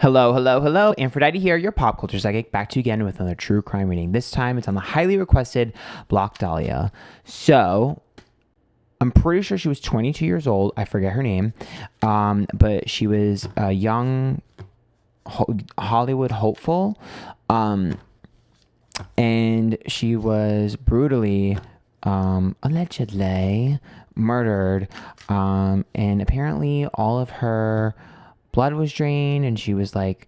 Hello, hello, hello. Antphrodite here, your pop culture psychic, back to you again with another true crime reading. This time it's on the highly requested Black Dahlia. So, I'm pretty sure she was 22 years old. I forget her name. But she was a young Hollywood hopeful. And she was brutally, allegedly murdered. And apparently all of her blood was drained, and she was like,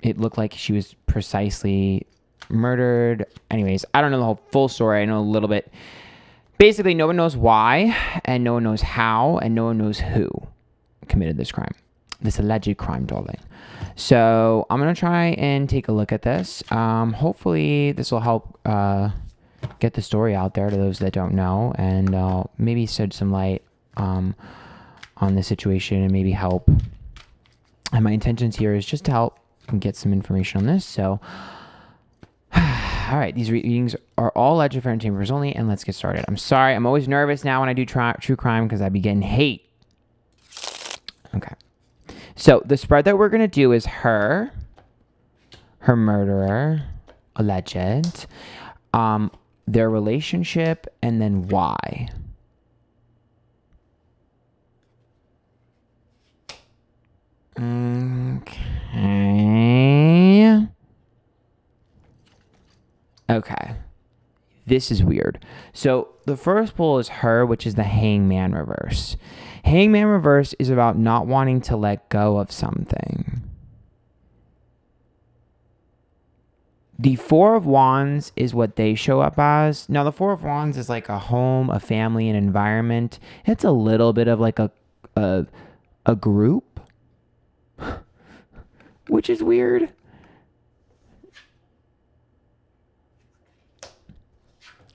it looked like she was precisely murdered. Anyways, I don't know the whole full story. I know a little bit. Basically, no one knows why, and no one knows how, and no one knows who committed this crime, this alleged crime, darling. So I'm gonna try and take a look at this. Hopefully this will help get the story out there to those that don't know, and maybe shed some light on the situation, and maybe help. And my intentions here is just to help and get some information on this. So, all right, these readings are all alleged for entertainment only, and let's get started. I'm sorry, I'm always nervous now when I do true crime because I be getting hate. Okay, so the spread that we're gonna do is her murderer, alleged, their relationship, and then why. Okay. This is weird. So the first pull is her, which is the hangman reverse. Hangman reverse is about not wanting to let go of something. The Four of Wands is what they show up as. Now, the Four of Wands is like a home, a family, an environment. It's a little bit of like a group, which is weird.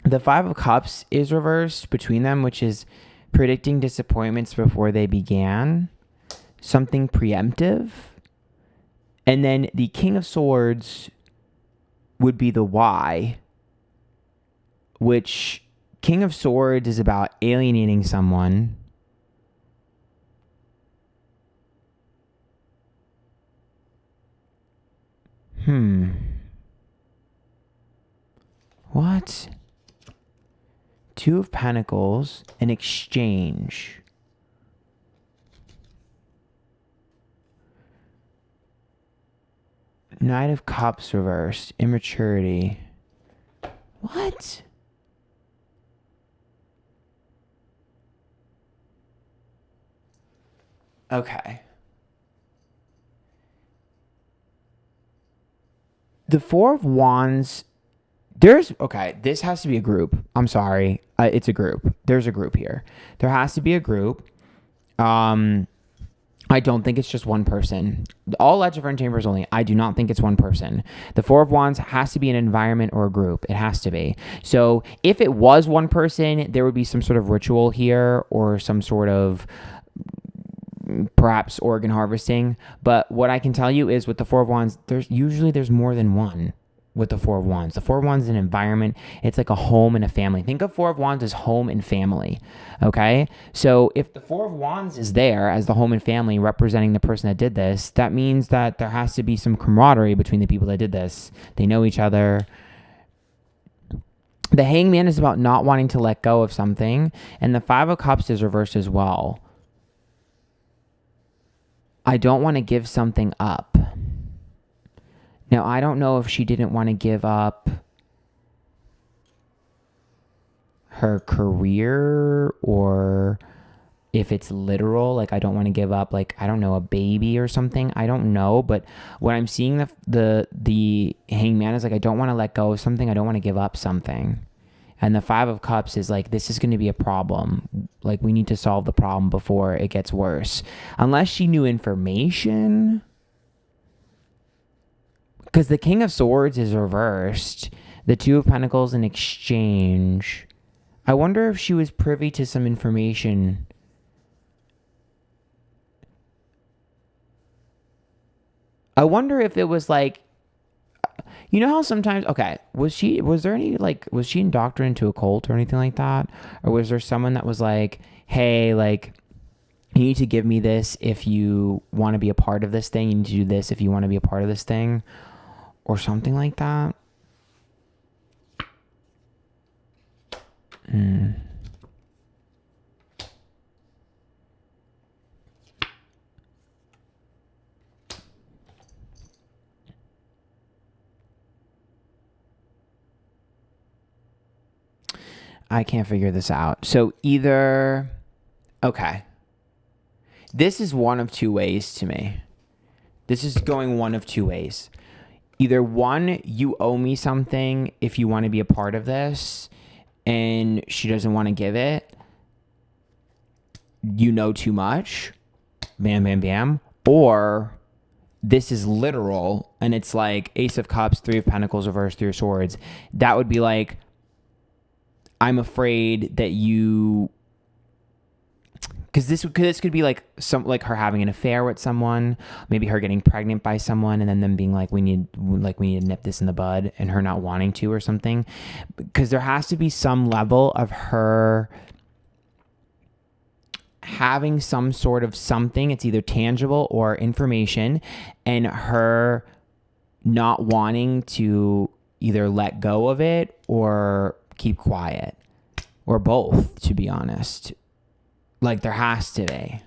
The Five of Cups is reversed between them, which is predicting disappointments before they began, something preemptive. And then the King of Swords would be the why, which King of Swords is about alienating someone. What? Two of Pentacles, an exchange. Knight of Cups reversed, immaturity. What? Okay. The Four of Wands, okay, this has to be a group. I'm sorry. It's a group. There's a group here. There has to be a group. I don't think it's just one person. All alleged for entertainment only. I do not think it's one person. The Four of Wands has to be an environment or a group. It has to be. So if it was one person, there would be some sort of ritual here or some sort of perhaps organ harvesting. But what I can tell you is with the Four of Wands, there's more than one. With the Four of Wands. The Four of Wands is an environment. It's like a home and a family. Think of Four of Wands as home and family. Okay? So if the Four of Wands is there as the home and family representing the person that did this, that means that there has to be some camaraderie between the people that did this. They know each other. The Hangman is about not wanting to let go of something. And the Five of Cups is reversed as well. I don't want to give something up. Now, I don't know if she didn't want to give up her career or if it's literal, like I don't want to give up, like, I don't know, a baby or something. I don't know. But when I'm seeing the hangman is like, I don't want to let go of something. I don't want to give up something. And the Five of Cups is like, this is going to be a problem. Like, we need to solve the problem before it gets worse. Unless she knew information. Because the King of Swords is reversed. The Two of Pentacles in exchange. I wonder if she was privy to some information. I wonder if it was like, you know how sometimes, okay, was she indoctrinated into a cult or anything like that? Or was there someone that was like, hey, like, You need to give me this if you want to be a part of this thing. You need to do this if you want to be a part of this thing, or something like that. I can't figure this out. So either, okay. This is one of two ways to me. This is going one of two ways. Either one, you owe me something if you want to be a part of this, and she doesn't want to give it. You know too much. Bam, bam, bam. Or this is literal, and it's like Ace of Cups, Three of Pentacles, reverse, Three of Swords. That would be like, I'm afraid that you, because this could be like like her having an affair with someone, maybe her getting pregnant by someone, and then them being like, we need to nip this in the bud, and her not wanting to or something. Because there has to be some level of her having some sort of something. It's either tangible or information, and her not wanting to either let go of it or keep quiet, or both, to be honest. Like, there has to be.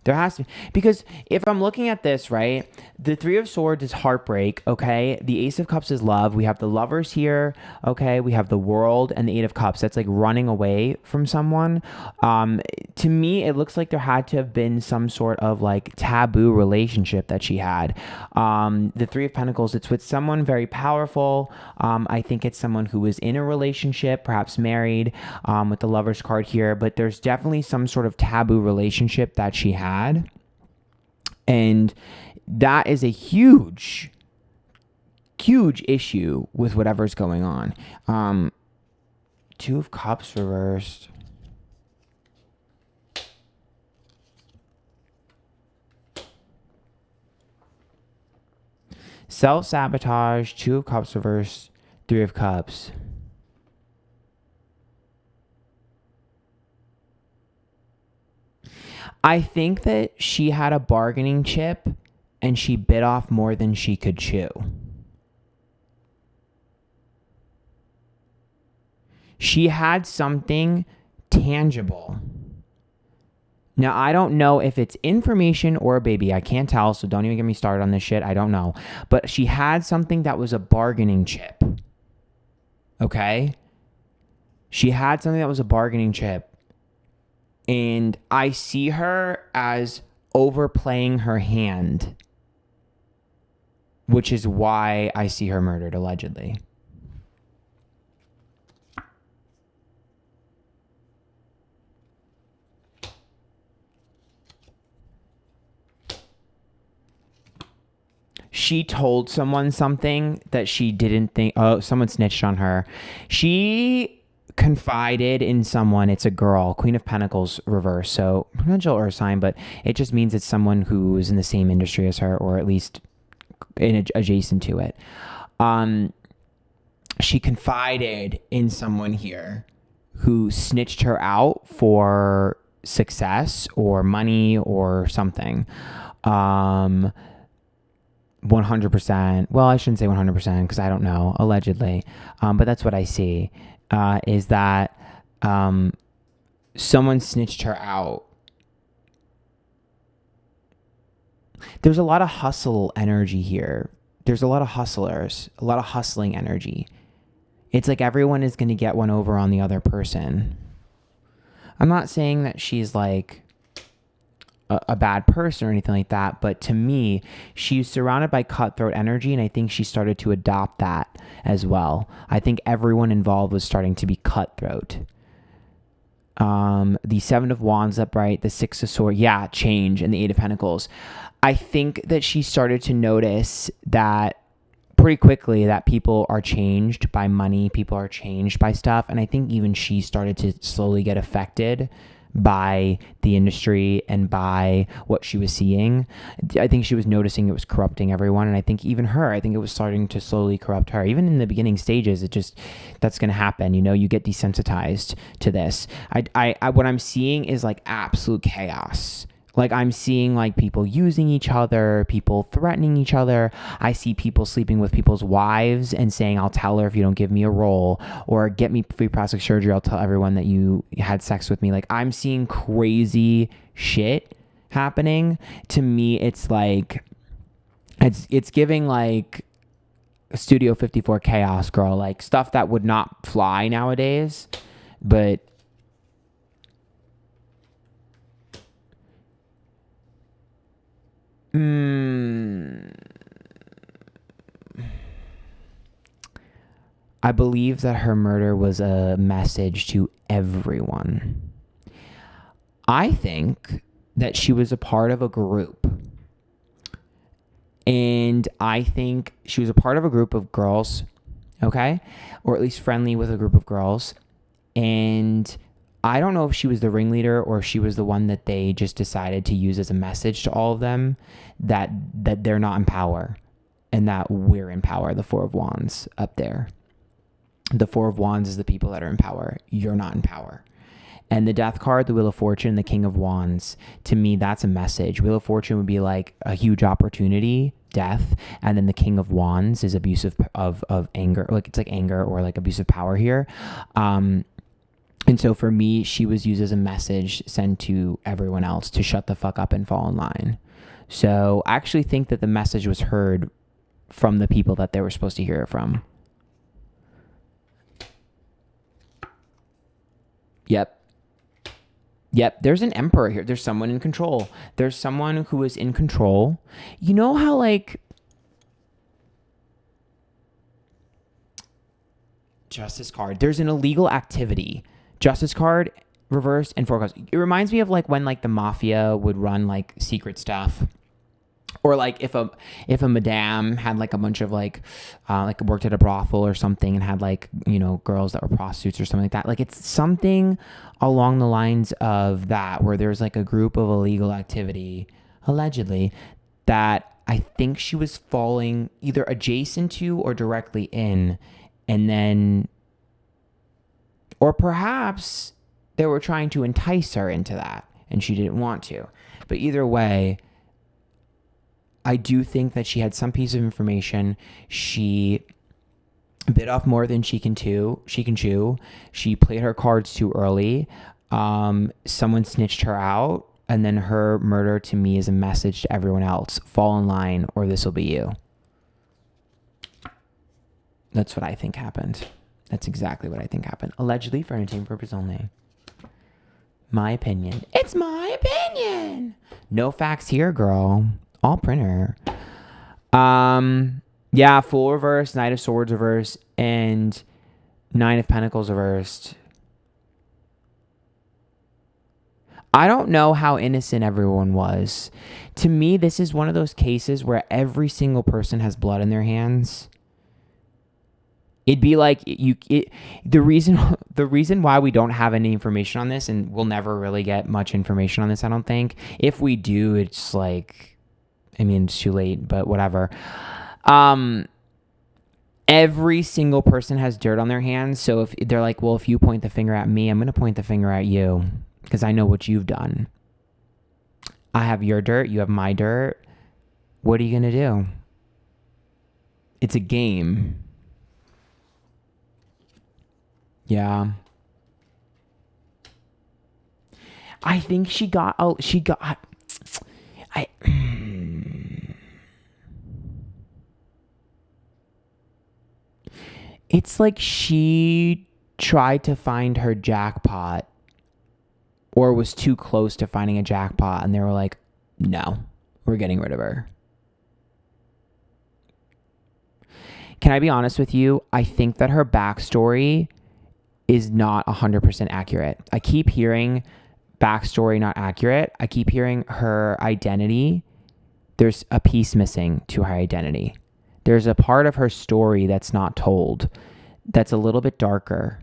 There has to be. Because if I'm looking at this, right, the Three of Swords is heartbreak, okay? The Ace of Cups is love. We have the Lovers here, okay? We have the World and the Eight of Cups. That's like running away from someone. To me, it looks like there had to have been some sort of like taboo relationship that she had. The Three of Pentacles, it's with someone very powerful. I think it's someone who was in a relationship, perhaps married, with the Lovers card here. But there's definitely some sort of taboo relationship that she had. And that is a huge issue with whatever's going on. Two of Cups reversed. Self-sabotage, Two of Cups reversed, Three of Cups. I think that she had a bargaining chip and she bit off more than she could chew. She had something tangible. Now, I don't know if it's information or a baby. I can't tell, so don't even get me started on this shit. I don't know. But she had something that was a bargaining chip. Okay? She had something that was a bargaining chip. And I see her as overplaying her hand, which is why I see her murdered, allegedly. She told someone something that she didn't think. Oh, someone snitched on her. She confided in someone. It's a girl, Queen of Pentacles reverse, so potential or a sign, but it just means it's someone who is in the same industry as her, or at least adjacent to it. She confided in someone here who snitched her out for success or money or something. 100%. Well, I shouldn't say 100% because I don't know, allegedly. But that's what I see. Is that someone snitched her out. There's a lot of hustle energy here. There's a lot of hustlers, a lot of hustling energy. It's like everyone is going to get one over on the other person. I'm not saying that she's like a bad person or anything like that, but to me, she's surrounded by cutthroat energy, and I think she started to adopt that as well. I think everyone involved was starting to be cutthroat. The Seven of Wands upright, the Six of Swords, change, and the Eight of Pentacles. I think that she started to notice that pretty quickly that people are changed by money, people are changed by stuff, and I think even she started to slowly get affected by the industry and by what she was seeing. I think she was noticing it was corrupting everyone. And I think even her, I think it was starting to slowly corrupt her. Even in the beginning stages, that's going to happen. You get desensitized to this. What I'm seeing is like absolute chaos. Like I'm seeing like people using each other, people threatening each other. I see people sleeping with people's wives and saying, I'll tell her if you don't give me a role, or get me free plastic surgery. I'll tell everyone that you had sex with me. Like I'm seeing crazy shit happening. To me, it's like, it's giving like Studio 54 chaos, girl, like stuff that would not fly nowadays, but I believe that her murder was a message to everyone. I think that she was a part of a group. And I think she was a part of a group of girls, okay? Or at least friendly with a group of girls. And I don't know if she was the ringleader or if she was the one that they just decided to use as a message to all of them that they're not in power and that we're in power, the Four of Wands up there. The Four of Wands is the people that are in power. You're not in power. And the Death card, the Wheel of Fortune, the King of Wands, to me, that's a message. Wheel of Fortune would be like a huge opportunity, death. And then the King of Wands is abusive of anger. Like it's like anger or like abusive power here. And so for me, she was used as a message sent to everyone else to shut the fuck up and fall in line. So I actually think that the message was heard from the people that they were supposed to hear it from. Yep, there's an emperor here. There's someone in control. There's someone who is in control. You know how like Justice card, there's an illegal activity. Justice card, reversed, and four cards. It reminds me of like when like the mafia would run like secret stuff. Or like if a madame had like a bunch of like worked at a brothel or something and had like, girls that were prostitutes or something like that. Like it's something along the lines of that where there's like a group of illegal activity, allegedly, that I think she was falling either adjacent to or directly in. And then, or perhaps they were trying to entice her into that and she didn't want to. But either way, I do think that she had some piece of information. She bit off more than she can chew. She played her cards too early. Someone snitched her out. And then her murder to me is a message to everyone else. Fall in line or this will be you. That's what I think happened. That's exactly what I think happened. Allegedly for entertainment purpose only. My opinion. It's my opinion. No facts here, girl. All printer. Yeah, Fool reversed, Knight of Swords reversed, and Nine of Pentacles reversed. I don't know how innocent everyone was. To me, this is one of those cases where every single person has blood in their hands. It'd be like the reason why we don't have any information on this, and we'll never really get much information on this, I don't think. If we do, it's like, it's too late, but whatever. Every single person has dirt on their hands. So if they're like, well, if you point the finger at me, I'm going to point the finger at you because I know what you've done. I have your dirt. You have my dirt. What are you going to do? It's a game. Yeah. I think it's like she tried to find her jackpot or was too close to finding a jackpot and they were like, no, we're getting rid of her. Can I be honest with you? I think that her backstory is not 100% accurate. I keep hearing backstory not accurate. I keep hearing her identity. There's a piece missing to her identity. There's a part of her story that's not told, that's a little bit darker.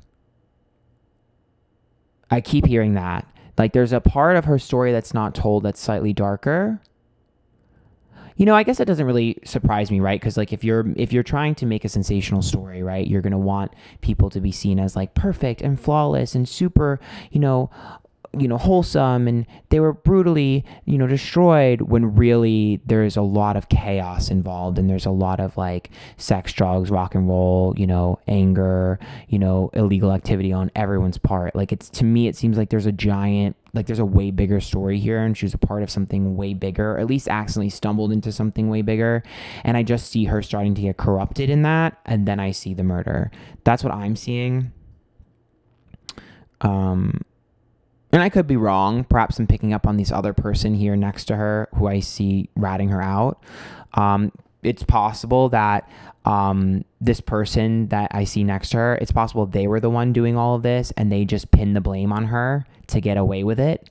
I keep hearing that Like there's a part of her story that's not told that's slightly darker. You know, I guess that doesn't really surprise me, right? Because like if you're trying to make a sensational story, right, you're gonna want people to be seen as like perfect and flawless and super, wholesome, and they were brutally, destroyed, when really there's a lot of chaos involved, and there's a lot of like sex, drugs, rock and roll, anger, illegal activity on everyone's part. Like to me, it seems like there's a way bigger story here, and she was a part of something way bigger, or at least accidentally stumbled into something way bigger. And I just see her starting to get corrupted in that, and then I see the murder. That's what I'm seeing. And I could be wrong. Perhaps I'm picking up on this other person here next to her who I see ratting her out. It's possible that this person that I see next to her, it's possible they were the one doing all of this, and they just pinned the blame on her to get away with it,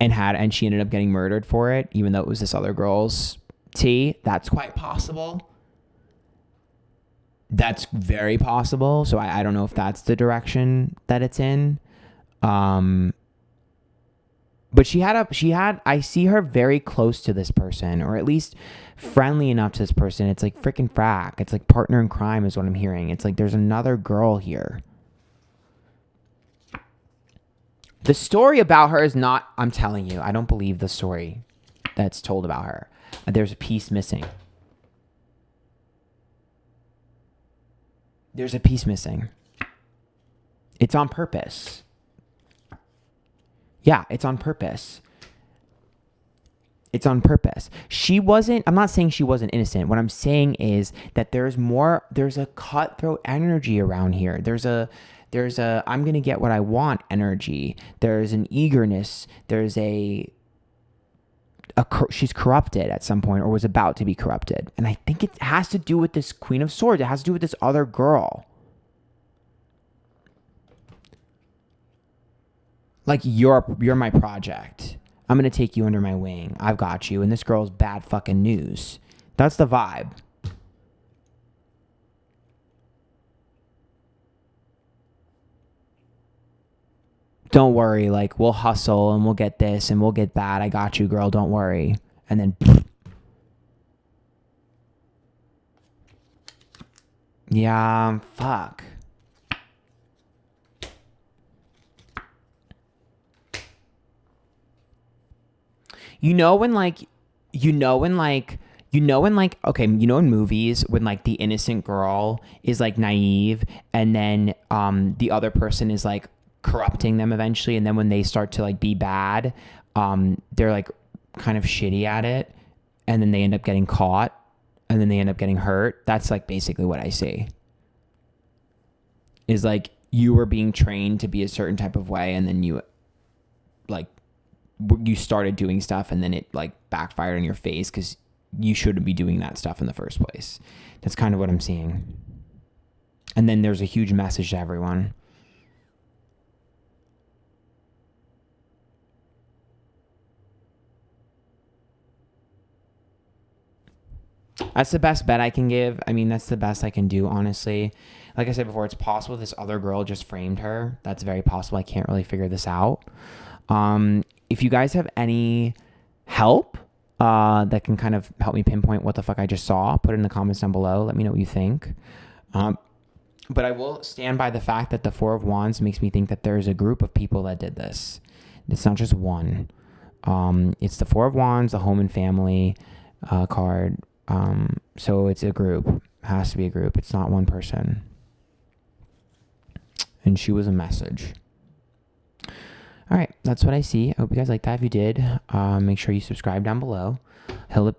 and she ended up getting murdered for it, even though it was this other girl's tea. That's quite possible. That's very possible. So I don't know if that's the direction that it's in. But I see her very close to this person, or at least friendly enough to this person. It's like freaking frack. It's like partner in crime is what I'm hearing. It's like there's another girl here. The story about her is not, I'm telling you, I don't believe the story that's told about her. There's a piece missing. There's a piece missing. It's on purpose. Yeah, it's on purpose. It's on purpose. I'm not saying she wasn't innocent. What I'm saying is that there's a cutthroat energy around here. There's a I'm going to get what I want energy. There's an eagerness. There's she's corrupted at some point, or was about to be corrupted. And I think it has to do with this Queen of Swords. It has to do with this other girl. Like, you're my project. I'm going to take you under my wing. I've got you. And this girl's bad fucking news. That's the vibe. Don't worry. Like, we'll hustle and we'll get this and we'll get that. I got you, girl. Don't worry. And then... yeah, fuck. In movies when like the innocent girl is like naive, and then the other person is like corrupting them eventually, and then when they start to like be bad, they're like kind of shitty at it, and then they end up getting caught, and then they end up getting hurt. That's like basically what I see. Is like you were being trained to be a certain type of way, and then you started doing stuff, and then it like backfired on your face because you shouldn't be doing that stuff in the first place. That's kind of what I'm seeing. And then there's a huge message to everyone. That's the best bet I can give. I mean, that's the best I can do, honestly. Like I said before, it's possible this other girl just framed her. That's very possible. I can't really figure this out. If you guys have any help that can kind of help me pinpoint what the fuck I just saw, put it in the comments down below. Let me know what you think. But I will stand by the fact that the Four of Wands makes me think that there's a group of people that did this. It's not just one. It's the Four of Wands, the home and family card. So it's a group. It has to be a group. It's not one person. And she was a message. All right, that's what I see. I hope you guys liked that. If you did, make sure you subscribe down below.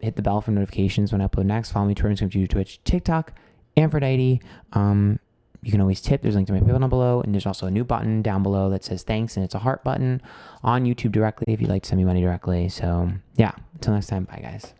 Hit the bell for notifications when I upload next. Follow me on Twitter, YouTube, Twitch, TikTok, Antphrodite. You can always tip. There's a link to my PayPal down below. And there's also a new button down below that says thanks. And it's a heart button on YouTube directly if you'd like to send me money directly. So, yeah, until next time. Bye, guys.